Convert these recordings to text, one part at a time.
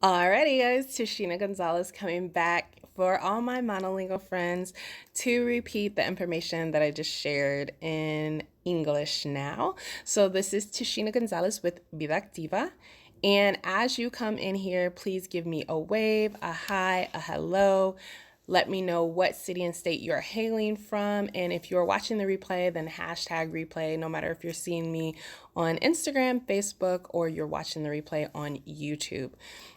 Alrighty, guys, Tashina Gonzalez coming back for all my monolingual friends to repeat the information that I just shared in English now. So, this is Tashina Gonzalez with Vida Activa. And as you come in here, please give me a wave, a hi, a hello. Let me know what city and state you're hailing from. And if you're watching the replay, then hashtag replay, no matter if you're seeing me on Instagram, Facebook, or you're watching the replay on YouTube.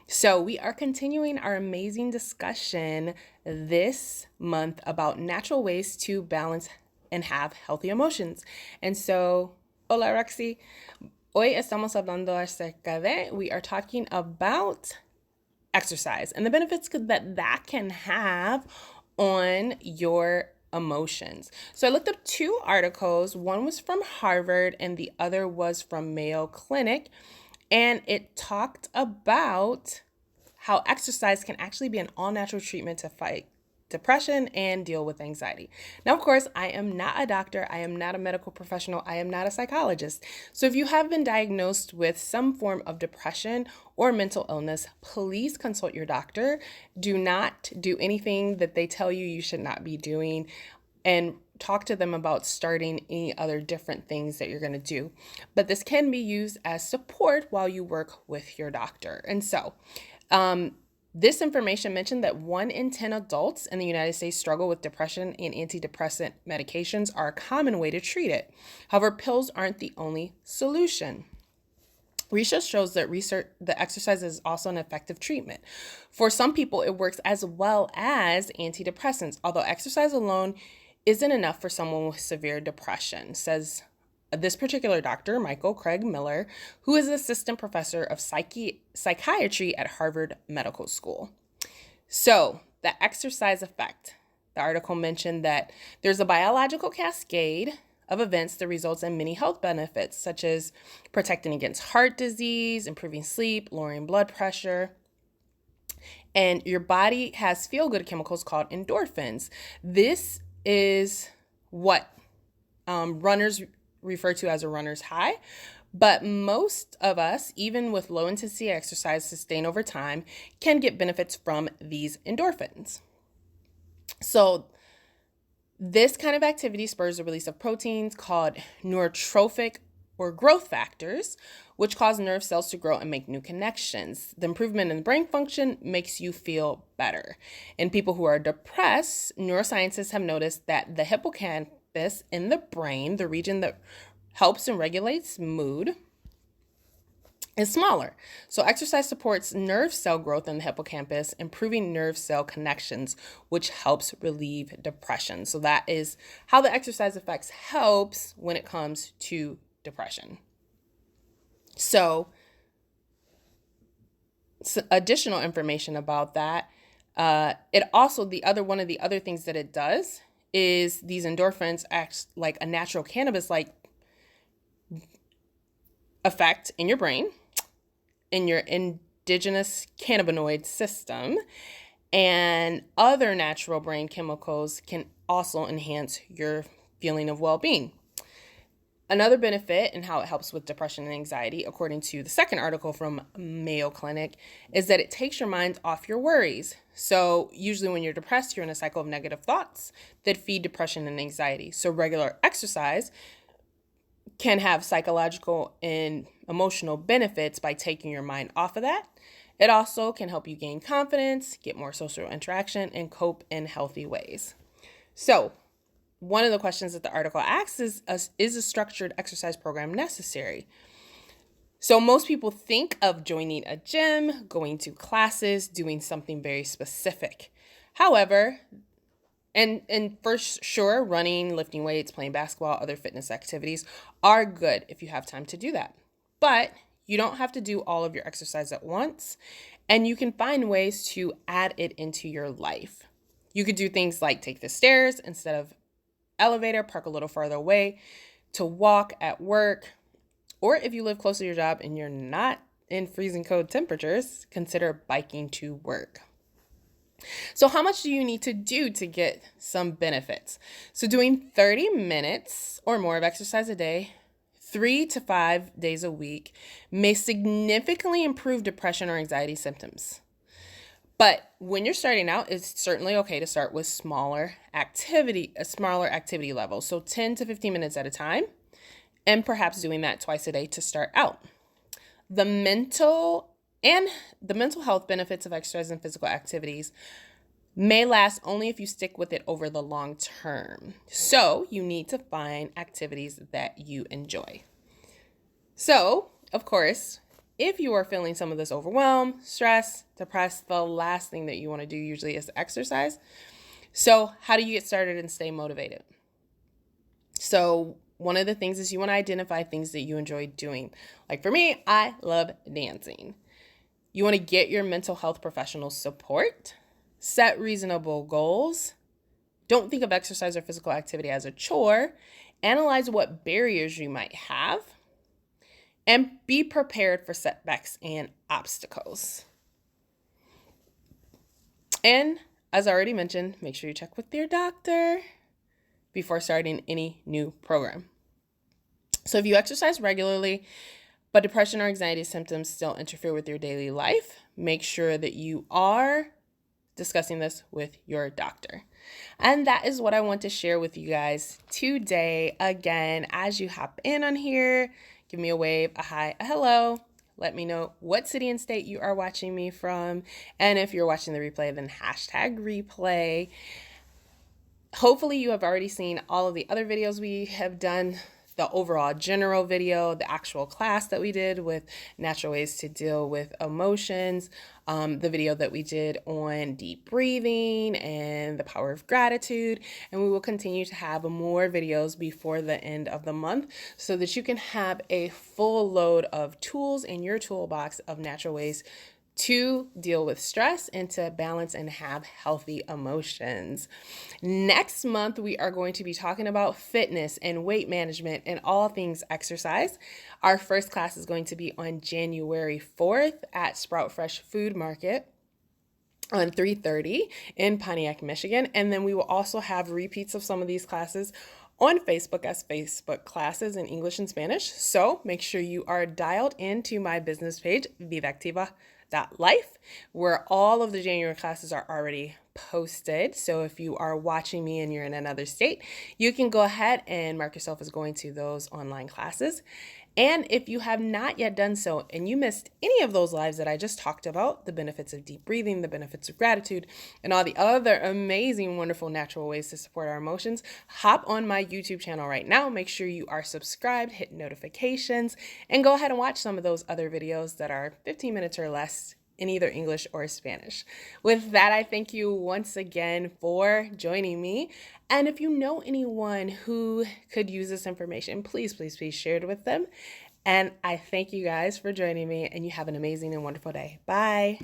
So, we are continuing our amazing discussion this month about natural ways to balance and have healthy emotions. And so, hola Roxy. Hoy estamos hablando acerca de, we are talking about exercise and the benefits that can have on your emotions. So I looked up two articles. One was from Harvard and the other was from Mayo Clinic. And it talked about how exercise can actually be an all natural treatment to fight depression and deal with anxiety. Now, of course, I am not a doctor. I am not a medical professional. I am not a psychologist. So if you have been diagnosed with some form of depression or mental illness, please consult your doctor. Do not do anything that they tell you you should not be doing, and talk to them about starting any other different things that you're going to do. But this can be used as support while you work with your doctor. And so, this information mentioned that 1 in 10 adults in the United States struggle with depression, and antidepressant medications are a common way to treat it. However, pills aren't the only solution. Research shows that exercise is also an effective treatment. For some people, it works as well as antidepressants, although exercise alone isn't enough for someone with severe depression, says this particular doctor, Michael Craig Miller, who is assistant professor of psychiatry at Harvard Medical School. So, the exercise effect. The article mentioned that there's a biological cascade of events that results in many health benefits, such as protecting against heart disease, improving sleep, lowering blood pressure. And your body has feel-good chemicals called endorphins. This is what runners refer to as a runner's high. But most of us, even with low intensity exercise sustained over time, can get benefits from these endorphins. So, this kind of activity spurs the release of proteins called neurotrophic or growth factors, which cause nerve cells to grow and make new connections. The improvement in brain function makes you feel better. In people who are depressed, neuroscientists have noticed that the hippocampus in the brain, the region that helps and regulates mood, is smaller. So exercise supports nerve cell growth in the hippocampus, improving nerve cell connections, which helps relieve depression. So that is how the exercise effects helps when it comes to depression. So additional information about that. It also, one of the other things that it does is these endorphins act like a natural cannabis-like effect in your brain, in your indigenous cannabinoid system, and other natural brain chemicals can also enhance your feeling of well-being. Another benefit and how it helps with depression and anxiety, according to the second article from Mayo Clinic, is that it takes your mind off your worries. So usually when you're depressed, you're in a cycle of negative thoughts that feed depression and anxiety. So regular exercise can have psychological and emotional benefits by taking your mind off of that. It also can help you gain confidence, get more social interaction, and cope in healthy ways. So, one of the questions that the article asks is a structured exercise program necessary? So most people think of joining a gym, going to classes, doing something very specific. However, and for sure, running, lifting weights, playing basketball, other fitness activities are good if you have time to do that. But you don't have to do all of your exercise at once, and you can find ways to add it into your life. You could do things like take the stairs instead of elevator, park a little farther away, to walk at work, or if you live close to your job and you're not in freezing cold temperatures, consider biking to work. So how much do you need to do to get some benefits? So doing 30 minutes or more of exercise a day 3 to 5 days a week may significantly improve depression or anxiety symptoms. But when you're starting out, it's certainly okay to start with a smaller activity level. So 10 to 15 minutes at a time, and perhaps doing that twice a day to start out. The mental health benefits of exercise and physical activities may last only if you stick with it over the long term. So you need to find activities that you enjoy. So, of course, if you are feeling some of this overwhelm, stress, depressed, the last thing that you want to do usually is exercise. So how do you get started and stay motivated? So one of the things is you want to identify things that you enjoy doing. Like for me, I love dancing. You want to get your mental health professional support, set reasonable goals. Don't think of exercise or physical activity as a chore. Analyze what barriers you might have, and be prepared for setbacks and obstacles. And as I already mentioned, make sure you check with your doctor before starting any new program. So if you exercise regularly, but depression or anxiety symptoms still interfere with your daily life, make sure that you are discussing this with your doctor. And that is what I want to share with you guys today. Again, as you hop in on here, give me a wave, a hi, a hello. Let me know what city and state you are watching me from. And if you're watching the replay, then hashtag replay. Hopefully you have already seen all of the other videos we have done, the overall general video, the actual class that we did with natural ways to deal with emotions, the video that we did on deep breathing and the power of gratitude. And we will continue to have more videos before the end of the month so that you can have a full load of tools in your toolbox of natural ways to deal with stress and to balance and have healthy emotions. Next month, we are going to be talking about fitness and weight management and all things exercise. Our first class is going to be on January 4th at Sprout Fresh Food Market on 3:30 in Pontiac, Michigan. And then we will also have repeats of some of these classes on Facebook as Facebook classes in English and Spanish. So make sure you are dialed into my business page, VivaActiva.life, where all of the January classes are already posted. So if you are watching me and you're in another state, you can go ahead and mark yourself as going to those online classes. And if you have not yet done so and you missed any of those lives that I just talked about, the benefits of deep breathing, the benefits of gratitude, and all the other amazing, wonderful natural ways to support our emotions, hop on my YouTube channel right now. Make sure you are subscribed, hit notifications, and go ahead and watch some of those other videos that are 15 minutes or less in either English or Spanish. With that, I thank you once again for joining me. And if you know anyone who could use this information, please, please, please share it with them. And I thank you guys for joining me, and you have an amazing and wonderful day. Bye.